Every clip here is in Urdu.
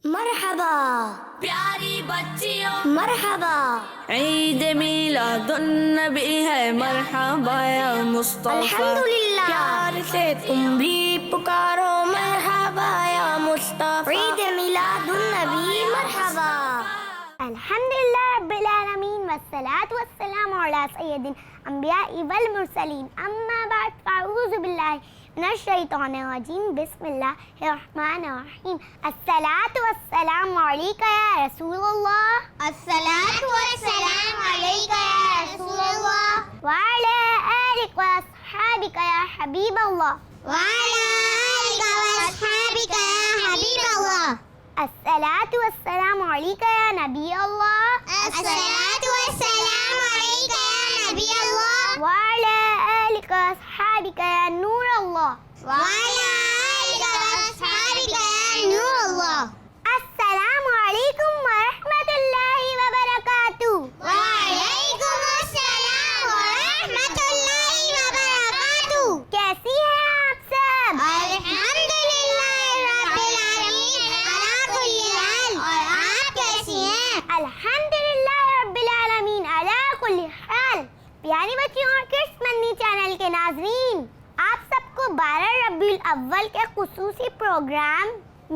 مرحبا پیاری بچیوں مرحبا، عید میلاد النبی ہے، مرحبا یا مصطفیٰ، الحمدللہ، پیار سے تم بھی پکارو، مرحبا یا مصطفیٰ، عید میلاد النبی مرحبا۔ الحمدللہ رب العالمین والصلاة والسلام علی سید الانبیاء والمرسلین، اما بعد فاعوذ باللہ من الشیطان الرجیم، بسم اللہ الرحمن الرحیم۔ الصلاة والسلام علیکہ یا رسول اللہ، الصلاة والسلام علیکہ یا رسول اللہ، وعلی آلک واصحابک یا حبیب اللہ، وعلی آلک واصحابک یا حبیب اللہ، الصلاة والسلام علیکہ یا نبی اللہ، الصلاة والسلام علیکہ یا نبی اللہ، وعلی آلک واصحابک یا نور اللہ، وعلی آلک واصحابک یا نور اللہ۔ السلام علیکم ورحمۃ اللہ وبرکاتہ۔ وعلیکم السلام ورحمۃ اللہ وبرکاتہ۔ کیسی ہیں آپ سب؟ الحمدللہ رب العالمین علی کل حال، اور آپ کیسی ہیں؟ الحمدللہ رب العالمین علی کل حال۔ پیاری بچیوں اور کڈس منی چینل کے ناظرین، آپ سب کو 12 ربیع الاول کے خصوصی پروگرام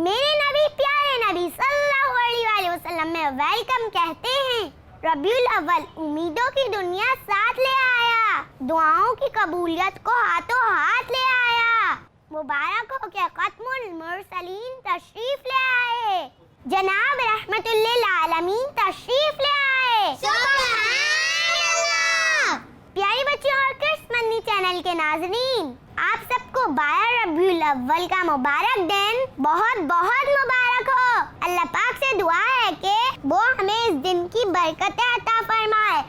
میرے نبی پیارے نبی صلی اللہ علیہ وآلہ وسلم میں ویلکم کہتے ہیں۔ ربیع الاول امیدوں کی دنیا ساتھ لے آیا، دعاؤں کی قبولیت کو ہاتھوں ہاتھ لے آیا، مبارک ہو کہ ختم المرسلین تشریف لے آئے، جناب رحمت للعالمین تشریف لے آئے۔ سبحان اللہ۔ پیاری بچیوں اور کڈس منی چینل کے ناظرین، آپ سب کو 12 ربیع الاول کا مبارک دن بہت بہت مبارک ہو۔ اللہ پاک سے دعا ہے کہ وہ ہمیں اس دن کی برکتیں عطا فرمائے،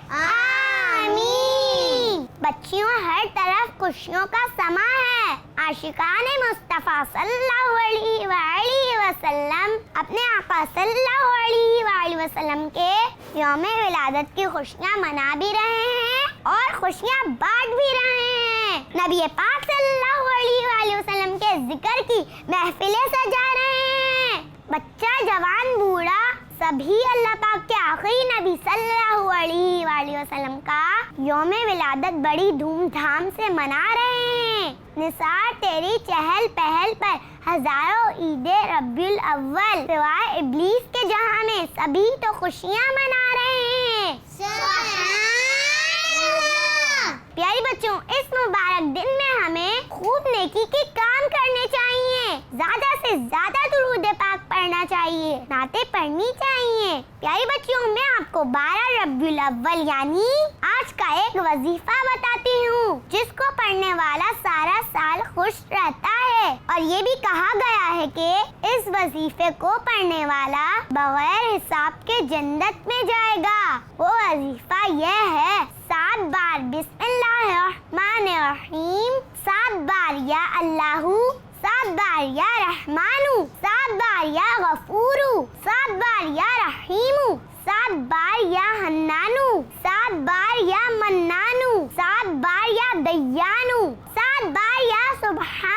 آمین۔ بچیوں، ہر طرف خوشیوں کا سما ہے۔ عاشقان مصطفیٰ صلی اللہ علیہ وآلہ وسلم اپنے آقا صلی اللہ علیہ وآلہ وسلم کے یوم ولادت کی خوشیاں منا بھی رہے ہیں اور خوشیاں بانٹ بھی رہے ہیں۔ نبی پاک صلی اللہ علیہ وآلہ وسلم کے ذکر کی محفلیں سجا رہے ہیں۔ بچہ، جوان، بوڑھا، سبھی اللہ پاک کے آخری نبی صلی اللہ علیہ وآلہ وسلم کا یوم ولادت بڑی دھوم دھام سے منا رہے ہیں۔ نثار تیری چہل پہل پر ہزاروں عید ربیع الاول، سوائے ابلیس کے جہاں میں سبھی تو خوشیاں منا رہے ہیں۔ سبحان اللہ۔ پیاری بچوں، اس مبارک دن میں ہمیں خوب نیکی کے کام کرنے چاہیے، زیادہ سے زیادہ درود پاک پڑھنا چاہیے، نعتیں پڑھنی چاہیے۔ پیاری بچیوں، میں آپ کو 12 ربیع الاول یعنی آج کا ایک وظیفہ بتاتی ہوں جس کو پڑھنے والا سارا سال خوش رہتا ہے، اور یہ بھی کہا گیا ہے کہ اس وظیفے کو پڑھنے والا بغیر حساب کے جنت میں جائے گا۔ وہ وظیفہ یہ ہے: 7 بار بسم اللہ الرحمن الرحیم، 7 بار یا اللہ، 7 بار یا رحمان، 7 بار یا غفور، 7 بار یا رحیم، 7 بار یا حنان، 7 بار یا منان، 7 بار یا دیان، 7 بار یا سبحان۔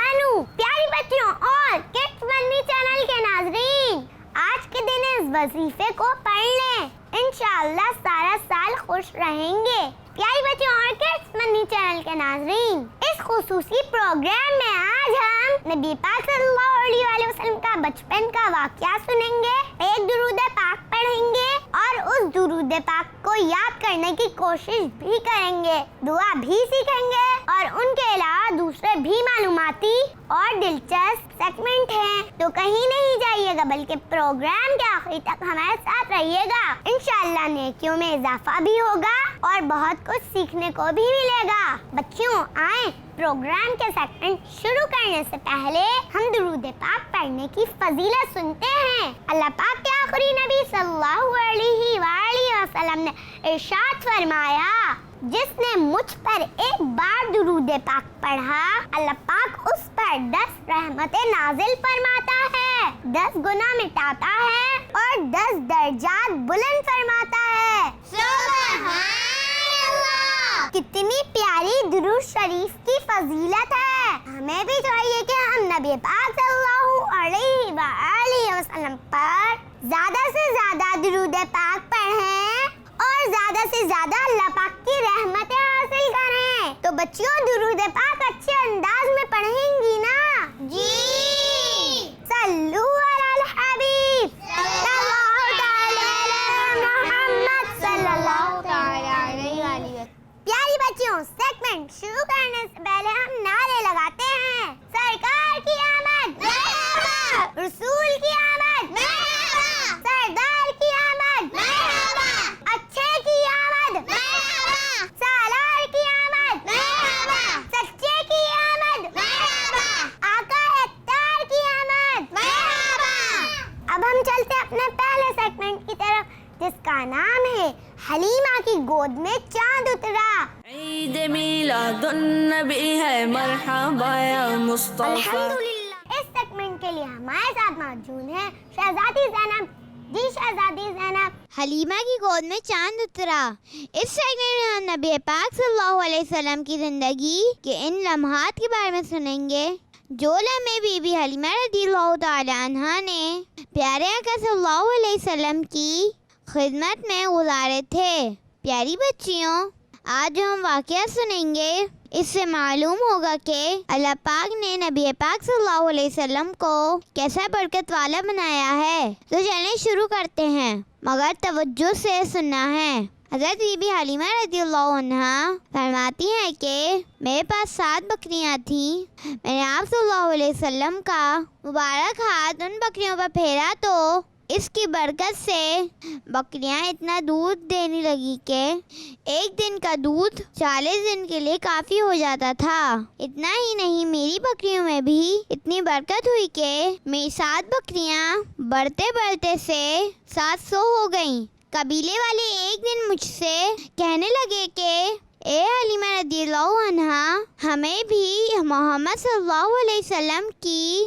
پیاری بچیوں اور کڈس منی چینل کے ناظرین، آج کے دن اس وظیفے کو پڑھ لیں، انشاءاللہ سارا سال خوش رہیں گے۔ پیاری بچوں اور کڈس منی چینل کے ناظرین، اس خصوصی پروگرام میں آج ہم نبی پاک صلی اللہ علیہ وآلہ وسلم کا بچپن کا واقعہ سنیں گے، ایک درود پاک پڑھیں گے اور اس درود پاک کو یاد کرنے کی کوشش بھی کریں گے، دعا بھی سیکھیں گے، اور ان کے علاوہ دوسرے بھی معلوماتی اور دلچسپ سیگمنٹ ہیں، تو کہیں نہیں جائیے گا بلکہ پروگرام کے آخری تک ہمارے ساتھ رہیے گا۔ انشاءاللہ نیکیوں میں اضافہ بھی ہوگا اور بہت کچھ سیکھنے کو بھی ملے گا۔ بچیوں، آئیں پروگرام کے سیگمنٹ شروع کرنے سے پہلے ہم درود پاک پڑھنے کی فضیلت سنتے ہیں۔ اللہ پاک کے آخری نبی صلی اللہ علیہ وآلہ وسلم نے ارشاد فرمایا: جس نے مجھ پر ایک بار درود پاک پڑھا، اللہ پاک اس پر 10 رحمتیں نازل فرماتا ہے، 10 گناہ مٹاتا ہے اور 10 درجات بلند فرماتا ہے۔ سبحان اللہ۔ کتنی پیاری درود شریف کی فضیلت ہے۔ ہمیں بھی چاہیے کہ ہم نبی پاک صلی اللہ علیہ وآلہ وسلم پر زیادہ سے زیادہ درود پاک پڑھیں اور زیادہ سے زیادہ اللہ پاک کی رحمتیں حاصل کریں. تو بچیوں درود پاک اچھے انداز میں پڑھیں گی نا؟ جی. صلو علی الحبیب صلی اللہ تعالی علی محمد صلی اللہ تعالی علیہ وآلہ. پیاری بچیوں، سیگمنٹ شروع کرنے سے پہلے ہم نعرے لگاتے ہیں. سرکار کی آمد، مرحبا. رسول کی آمد، مرحبا. سردار کی آمد، مرحبا. اچھے کی آمد، مرحبا. سالار کی آمد، مرحبا. سچے کی آمد، مرحبا. آقا اتار کی آمد، مرحبا. اب ہم چلتے ہیں اپنے پہلے سیگمنٹ کی طرف، جس کا نام ہے حلیمہ کی گود میں چاند اترا. عید میلاد النبی ہے مرحبا یا مصطفیٰ. الحمدللہ. اس سیگمنٹ کے لیے ہمارے ساتھ موجود ہیں شہزادی زینب. جی شہزادی زینب. حلیمہ کی گود میں چاند اترا. اس سیگمنٹ میں ہم نبی پاک صلی اللہ علیہ وسلم کی زندگی کے ان لمحات کے بارے میں سنیں گے جو لمحے بی بی حلیمہ رضی اللہ تعالی عنہا نے پیارے آقا صلی اللہ علیہ وسلم کی خدمت میں گزارے تھے. پیاری بچیوں، آج ہم واقعہ سنیں گے. اس سے معلوم ہوگا کہ اللہ پاک نے نبی پاک صلی اللہ علیہ وسلم کو کیسا برکت والا بنایا ہے. تو چلیں شروع کرتے ہیں، مگر توجہ سے سننا ہے. حضرت بی بی حلیمہ رضی اللہ عنہا فرماتی ہیں کہ میرے پاس 7 بکریاں تھیں. میں نے آپ صلی اللہ علیہ وسلم کا مبارک ہاتھ ان بکریوں پر پھیرا تو اس کی برکت سے بکریاں اتنا دودھ دینے لگی کہ ایک دن کا دودھ 40 دن کے لیے کافی ہو جاتا تھا. اتنا ہی نہیں، میری بکریوں میں بھی اتنی برکت ہوئی کہ میری 7 بکریاں بڑھتے بڑھتے سے 700 ہو گئیں. قبیلے والے ایک دن مجھ سے کہنے لگے کہ اے حلیمہ رضی اللہ عنہا، ہمیں بھی محمد صلی اللہ علیہ وسلم کی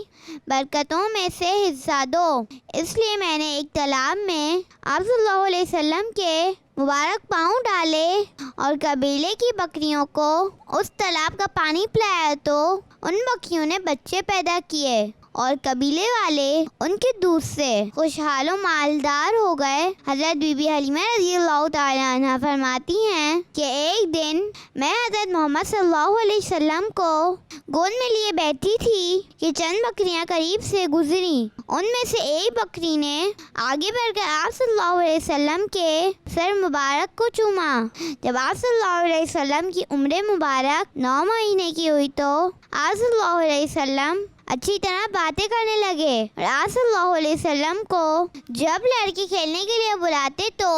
برکتوں میں سے حصہ دو. اس لیے میں نے ایک تالاب میں آپ صلی اللہ علیہ وسلم کے مبارک پاؤں ڈالے اور قبیلے کی بکریوں کو اس تالاب کا پانی پلایا تو ان بکریوں نے بچے پیدا کیے اور قبیلے والے ان کے دودھ سے خوشحال و مالدار ہو گئے. حضرت بی بی حلیمہ رضی اللہ تعالی عنہا فرماتی ہیں کہ ایک دن میں حضرت محمد صلی اللہ علیہ وسلم کو گود میں لیے بیٹھی تھی کہ چند بکریاں قریب سے گزری. ان میں سے ایک بکری نے آگے بڑھ کر آپ صلی اللہ علیہ وسلم کے سر مبارک کو چوما. جب آپ صلی اللہ علیہ وسلم کی عمر مبارک 9 مہینے کی ہوئی تو آپ صلی اللہ علیہ وسلم اچھی طرح باتیں کرنے لگے اور آپ صلی اللہ علیہ وسلم کو جب لڑکی کھیلنے کے لیے بلاتے تو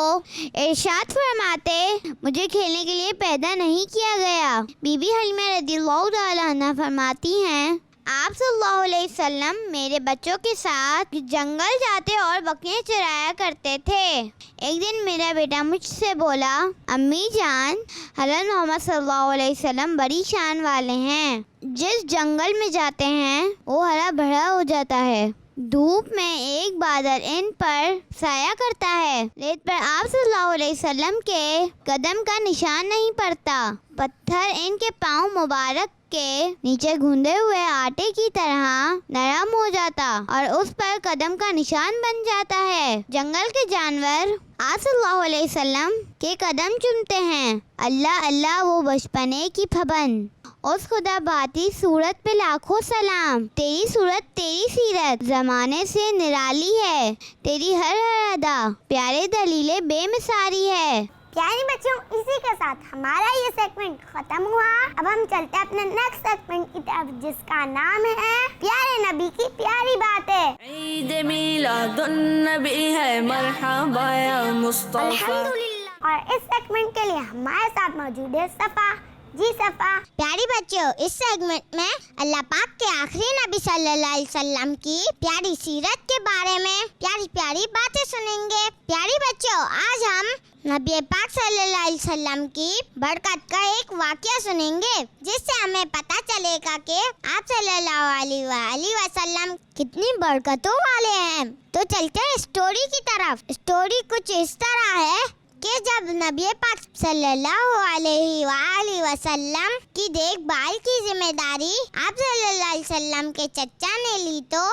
ارشاد فرماتے، مجھے کھیلنے کے لیے پیدا نہیں کیا گیا. بی بی حلیمہ رضی اللہ تعالی عنہا فرماتی ہیں آپ صلی اللہ علیہ وسلم میرے بچوں کے ساتھ جنگل جاتے اور بکریاں چرایا کرتے تھے. ایک دن میرا بیٹا مجھ سے بولا، امی جان، حضرت محمد صلی اللہ علیہ وسلم بڑی شان والے ہیں. جس جنگل میں جاتے ہیں وہ ہرا بھرا ہو جاتا ہے. دھوپ میں ایک بادل ان پر سایہ کرتا ہے، ریت پر آپ صلی اللہ علیہ وسلم کے قدم کا نشان نہیں پڑتا. پتھر ان کے پاؤں مبارک کے نیچے گھندے ہوئے آٹے کی طرح نرم ہو جاتا اور اس پر قدم کا نشان بن جاتا ہے. جنگل کے جانور آپ صلی اللہ علیہ وسلم کے قدم چومتے ہیں. اللہ اللہ وہ بچپنے کی پھبن، اس خدا باتی صورت پہ لاکھوں سلام. تیری صورت تیری سیرت زمانے سے نرالی ہے، تیری ہر ہر ادا پیارے دلیلے بے مثاری ہے. پیاری بچوں، اسی کے ساتھ ہمارا یہ سیگمنٹ ختم ہوا. اب ہم چلتے ہیں اپنے نیکسٹ سیگمنٹ کی طرف، جس کا نام ہے پیارے نبی کی پیاری باتیں. عید میلاد النبی ہے مرحبا یا مصطفیٰ. الحمدللہ. اور اس سیگمنٹ کے لیے ہمارے ساتھ موجود ہے صفا. جی صفا. پیاری بچوں، اس سیگمنٹ میں اللہ پاک کے آخری نبی صلی اللہ علیہ وسلم کی پیاری سیرت کے بارے میں پیاری پیاری باتیں سنیں گے. پیاری بچوں، آج ہم نبی پاک صلی اللہ علیہ وسلم کی برکت کا ایک واقعہ سنیں گے، جس سے ہمیں پتہ چلے گا کہ آپ صلی اللہ علیہ وآلہ وسلم کتنی برکتوں والے ہیں. تو چلتے ہیں اسٹوری کی طرف. اسٹوری کچھ اس طرح ہے کہ جب نبی پاک صلی اللہ علیہ وآلہ وسلم کی دیکھ بھال کی ذمہ داری آپ صلی اللہ علیہ وسلم کے چچا نے لی تو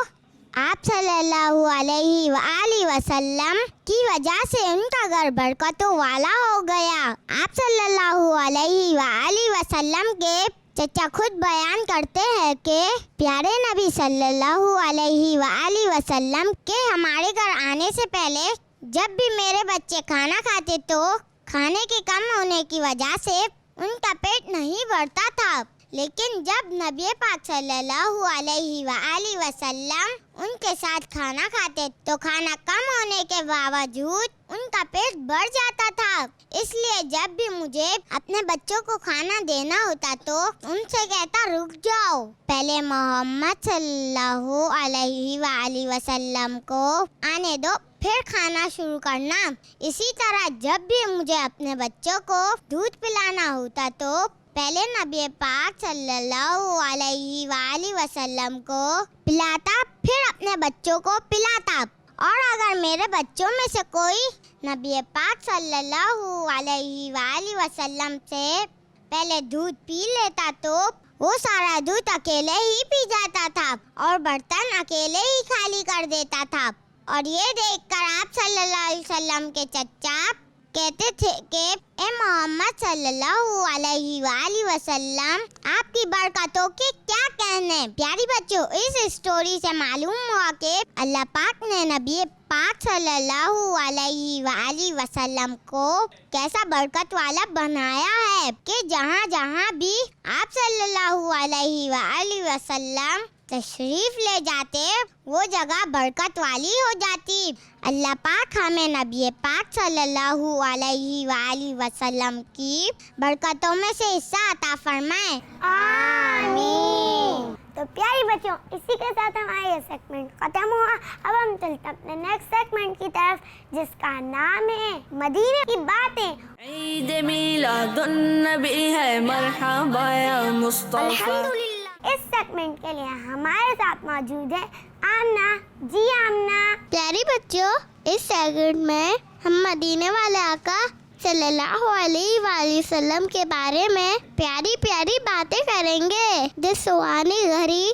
آپ صلی اللہ علیہ وآلہ وسلم کی وجہ سے ان کا گھر برکتوں والا ہو گیا۔ آپ صلی اللہ علیہ وآلہ وسلم کے چچا خود بیان کرتے ہیں کہ پیارے نبی صلی اللہ علیہ وآلہ وسلم کے ہمارے گھر آنے سے پہلے جب بھی میرے بچے کھانا کھاتے تو کھانے کے کم ہونے کی وجہ سے ان کا پیٹ نہیں بھرتا تھا، لیکن جب نبی پاک صلی اللہ علیہ وآلہ وسلم ان کے ساتھ کھانا کھاتے تو کھانا کم ہونے کے باوجود ان کا پیٹ بھر جاتا تھا۔ اس لیے جب بھی مجھے اپنے بچوں کو کھانا دینا ہوتا تو ان سے کہتا رک جاؤ، پہلے محمد صلی اللہ علیہ وآلہ وسلم کو آنے دو پھر کھانا شروع کرنا۔ اسی طرح جب بھی مجھے اپنے بچوں کو دودھ پلانا ہوتا تو پہلے نبی پاک صلی اللہ علیہ وآلہ وسلم کو پلاتا پھر اپنے بچوں کو پلاتا، اور اگر میرے بچوں میں سے کوئی نبی پاک صلی اللہ علیہ وآلہ وسلم سے پہلے دودھ پی لیتا تو وہ سارا دودھ اکیلے ہی پی جاتا تھا اور برتن اکیلے ہی خالی کر دیتا تھا۔ اور یہ دیکھ کر آپ صلی اللہ علیہ وسلم کے چچا کہتے تھے کہ اے محمد صلی اللہ علیہ وآلہ وسلم آپ کی برکتوں کے کیا کہنے۔ پیاری بچوں، اس سٹوری سے معلوم ہوا کہ اللہ پاک نے نبی پاک صلی اللہ علیہ وآلہ وسلم کو کیسا برکت والا بنایا ہے کہ جہاں جہاں بھی آپ صلی اللہ علیہ وآلہ وسلم تشریف لے جاتے وہ جگہ برکت والی ہو جاتی۔ اللہ پاک ہمیں نبی پاک صلی اللہ علیہ وآلہ وسلم کی برکتوں میں سے حصہ عطا فرمائے، آمین۔ تو پیاری بچوں، اسی کے ساتھ ہمارا یہ سیگمنٹ ختم ہوا۔ اب ہم چلتے ہیں اپنے نیکسٹ سیگمنٹ کی طرف جس کا نام ہے مدینے کی باتیں۔ عید میلاد النبی ہے، مرحبا یا مصطفیٰ۔ الحمدللہ، اس سیگمنٹ کے لیے ہمارے ساتھ موجود ہے آمنہ۔ جی آمنہ۔ پیاری بچوں، اس سیگمنٹ میں ہم مدینے والے آقا صلی اللہ علیہ وآلہ وسلم کے بارے میں پیاری پیاری باتیں کریں گے۔ جس سہانی گھڑی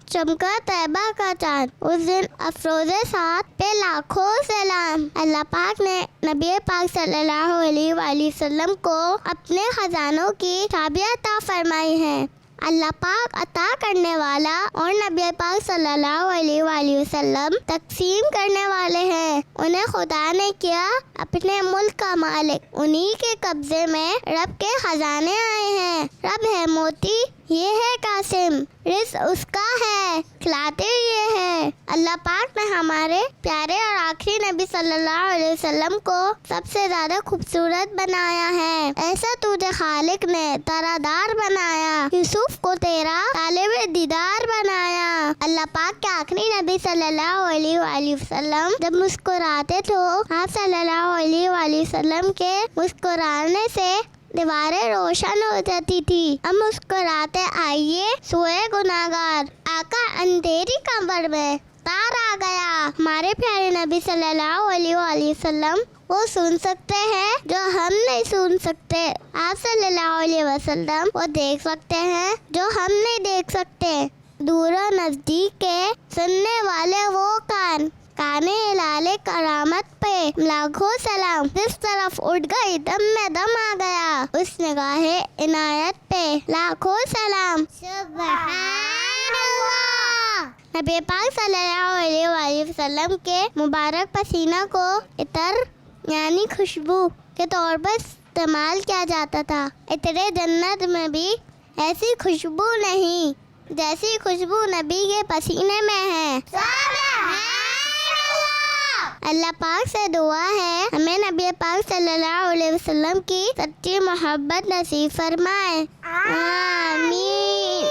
چمکا طیبہ کا چاند، اس دن افروز ساتھ پہ لاکھوں سلام۔ اللہ پاک نے نبی پاک صلی اللہ علیہ وآلہ وسلم کو اپنے خزانوں کی چابیاں عطا فرمائی ہیں۔ اللہ پاک عطا کرنے والا اور نبی پاک صلی اللہ علیہ وآلہ وسلم تقسیم کرنے والے ہیں۔ انہیں خدا نے کیا اپنے ملک کا مالک، انہی کے قبضے میں رب کے خزانے آئے ہیں۔ رب ہے موتی، یہ ہے قاسم، رزق اس کا ہے، کھلاتے یہ ہے۔ اللہ پاک نے ہمارے پیارے اور آخری نبی صلی اللہ علیہ وسلم کو سب سے زیادہ خوبصورت بنایا ہے۔ ایسا تجھے خالق نے تارا دار بنایا، یوسف کو تیرا طالب دیدار بنایا۔ اللہ پاک کے آخری نبی صلی اللہ علیہ وآلہ وسلم جب مسکراتے تو آپ صلی اللہ علیہ وآلہ وسلم کے مسکرانے سے دیواریں روشن ہو جاتی تھی۔ اب مسکراتے آئیے سوئے گناہگار، آقا اندھیری کمر میں تار آ گیا۔ ہمارے پیارے نبی صلی اللہ علیہ وآلہ وسلم وہ سن سکتے ہیں جو ہم نہیں سن سکتے۔ آپ صلی اللہ علیہ وسلم وہ دیکھ سکتے ہیں جو ہم نہیں دیکھ سکتے۔ دور و نزدیک کے سننے والے وہ کان، کانے ہلالے کرامت پہ لاکھوں سلام۔ جس طرف اٹھ گئی دم میں دم آ گیا، اس نگاہ عنایت پہ لاکھوں سلام۔ سبحان اللہ۔ نبی پاک صلی اللہ علیہ وآلہ وسلم کے مبارک پسینہ کو عطر یعنی خوشبو کے طور پر استعمال کیا جاتا تھا۔ عطر جنت میں بھی ایسی خوشبو نہیں جیسی خوشبو نبی کے پسینے میں ہے۔ اللہ پاک سے دعا ہے ہمیں نبی پاک صلی اللہ علیہ وسلم کی سچی محبت نصیب فرمائے، آمین۔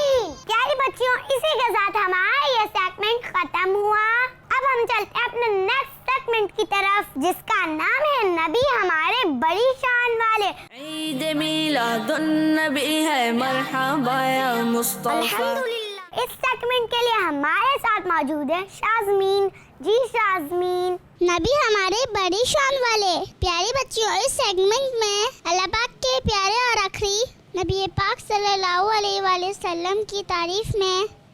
پیاری بچیوں، اسی کے ساتھ ہمارا یہ سیگمنٹ ختم ہوا۔ اب ہم چلتے ہیں اپنے نیکسٹ سیگمنٹ کی طرف جس کا نام ہے نبی ہمارے بڑی شان والے۔ عید میلاد النبی ہے، مرحبا یا مصطفیٰ۔ الحمدللہ، اس سیگمنٹ کے لیے ہمارے ساتھ موجود ہے شازمین۔ جی شازمین۔ نبی ہمارے بڑی شان والے۔ پیاری بچیوں، اس سیگمنٹ میں اللہ پاک کے پیارے اور آخری نبی پاک صلی اللہ علیہ وآلہ وسلم کی تعریف میں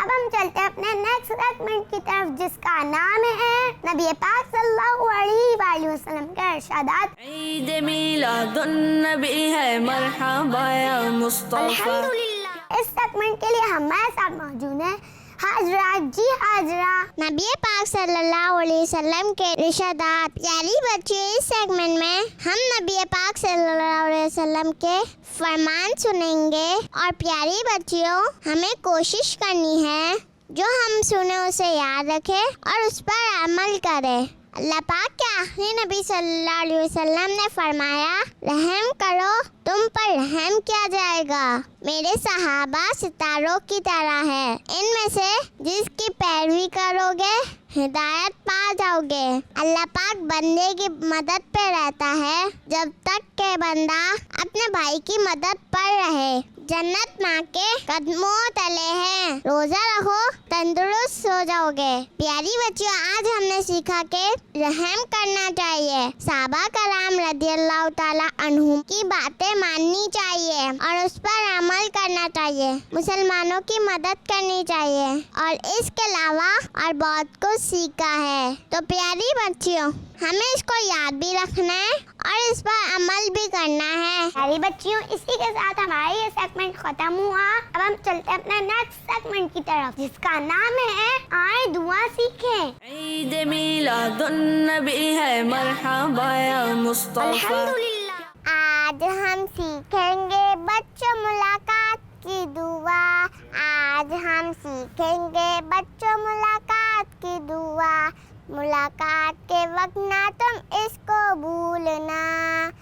اب ہم چلتے ہیں اپنے نیکسٹ سیگمنٹ کی طرف جس کا نام ہے نبی پاک صلی اللہ علیہ وآلہ وسلم کے ارشادات. عید میلاد النبی ہے مرحبا یا مصطفیٰ. الحمدللہ. اس سیگمنٹ کے لیے ہمارے ساتھ موجود ہیں حاضرہ. جی حاضرہ. نبی پاک صلی اللہ علیہ وسلم کے ارشادات. پیاری بچے، اس سیگمنٹ میں ہم نبی پاک صلی اللہ علیہ وسلم کے فرمان سنیں گے، اور پیاری بچیوں ہمیں کوشش کرنی ہے جو ہم سنیں اسے یاد رکھے اور اس پر عمل کرے. اللہ پاک کے آخری نبی صلی اللہ علیہ وسلم نے فرمایا، رحم کرو تم پر رحم کیا جائے گا. میرے صحابہ ستاروں کی طرح ہے، ان میں سے جس کی پیروی کرو گے ہدایت پا جاؤ گے. اللہ پاک بندے کی مدد پہ رہتا ہے جب تک کہ بندہ اپنے بھائی کی مدد پر رہے. جنت ماں کے قدموں تلے ہے، روزہ رکھو تندرست ہو جاؤ گے. پیاری بچیوں، آج ہم نے سیکھا کہ رحم کرنا چاہیے، صحابہ کرام رضی اللہ تعالیٰ عنہم کی باتیں ماننی چاہیے اور اس پر عمل کرنا چاہیے، مسلمانوں کی مدد کرنی چاہیے، اور اس کے علاوہ اور بہت کچھ سیکھا ہے. تو پیاری بچیوں ہمیں اس کو یاد بھی رکھنا ہے اور اس پر عمل بھی کرنا ہے. پیاری بچیوں، اسی کے ساتھ ہمارا یہ سیگمنٹ ختم ہوا. اب ہم چلتے ہیں اپنے نیکسٹ سیگمنٹ کی طرف جس کا نام ہے آئیں دعا سیکھیں. عید میلاد النبی ہے مرحبا یا مصطفیٰ. الحمدللہ. آج ہم سیکھیں گے بچوں ملاقات کی دعا. آج ہم سیکھیں گے بچوں ملاقات کی دعا. ملاقات کے وقت نہ تم اس کو بھولنا.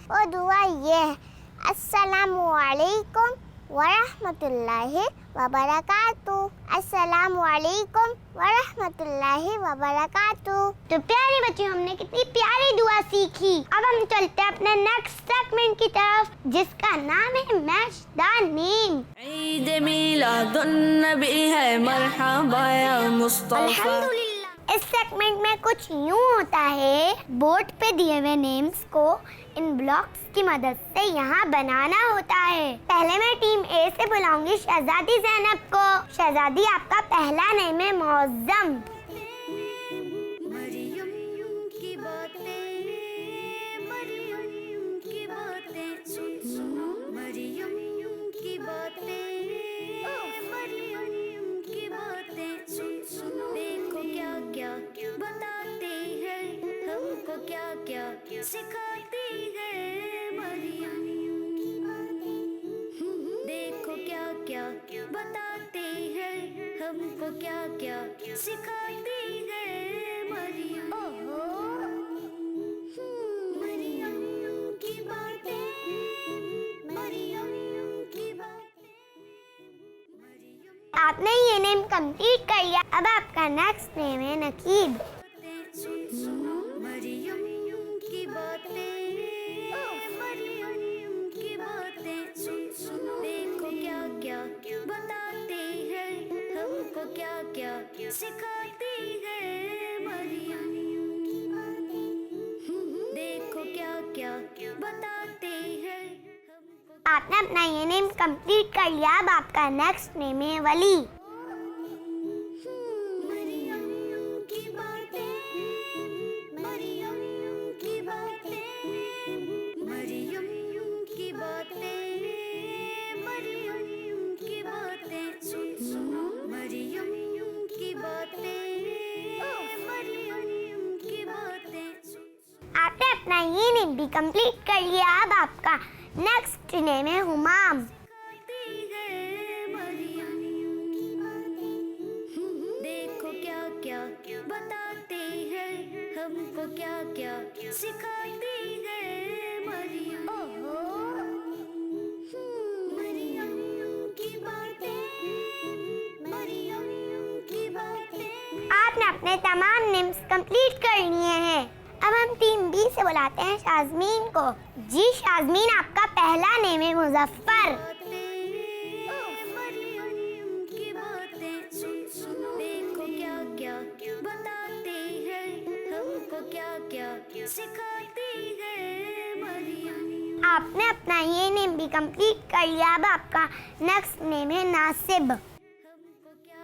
وہ دعا یہ ہے، السلام علیکم ورحمۃ اللہ وبرکاتہ. السلام علیکم ورحمۃ اللہ وبرکاتہ. تو پیاری بچیوں، ہم نے کتنی پیاری دعا سیکھی. اب ہم چلتے ہیں اپنے نیکسٹ سیگمنٹ کی طرف جس کا نام ہے میچ دا نیم. عید میلاد النبی ہے مرحبا یا مصطفیٰ. الحمدللہ. اس سیگمنٹ میں کچھ یوں ہوتا ہے، بورڈ پہ دیے ہوئے نیمز کو ان بلاکس کی مدد سے یہاں بنانا ہوتا ہے. پہلے میں ٹیم اے سے بلاؤں گی شہزادی زینب کو. شہزادی، آپ کا پہلا نیم ہے معظم. مریم کی باتیں، مریم کی باتیں سن سنو، مریم کی باتیں، مریم کی باتیں سن سنو. دیکھو کیا کیا بتاتے ہیں، ہم کو کیا کیا سکھاتی ہے مریم کی باتیں. دیکھو کیا کیا بتاتے ہیں، ہم کو کیا کیا سکھاتی ہے مریم. مریم کی باتیں، مریم کی باتیں. آپ نے یہ نیم کمپلیٹ کر لیا. اب آپ کا نیکسٹ نیم ہے نقیب. مریم کی باتیں، مریم کی باتیں سن سنو. دیکھو کیا کیا بتاتے ہیں، ہم کو کیا کیا سکھاتی ہے مریم کی باتیں. دیکھو کیا کیا بتاتے ہیں، ہم کو. آپ نے اپنا یہ نیم کمپلیٹ کر لیا. اب آپ کا نیکسٹ نیم ہے ولی. مریم کی باتیں، مریم کی باتیں، مریم کی باتیں، مریم کی باتیں سن سنو. مریم کی باتیں، مریم کی باتیں سن. آپ نے اپنا یہ نیم بھی کمپلیٹ کر لیا. اب آپ کا نیکسٹ نیم ہے ہمام. دیکھو کیا کیا بتاتے ہیں، ہم کو کیا کیا سکھاتی ہے مریم. مریم کی باتیں، مریم کی باتیں. آپ نے اپنے تمام نیمز کمپلیٹ کر لیے ہیں. اب ہم ٹیم بی سے بلاتے ہیں شازمین کو. جی شازمین، آپ کا پہلا نیم ہے مظفر. مریم کی باتیں سن سنو. دیکھو کیا کیا بتاتے ہیں، ہم کو کیا کیا سکھاتی ہے مریم. آپ نے اپنا یہ نیم بھی کمپلیٹ کر لیا. اب آپ کا نیکسٹ نیم ہے ناصب. ہم کو کیا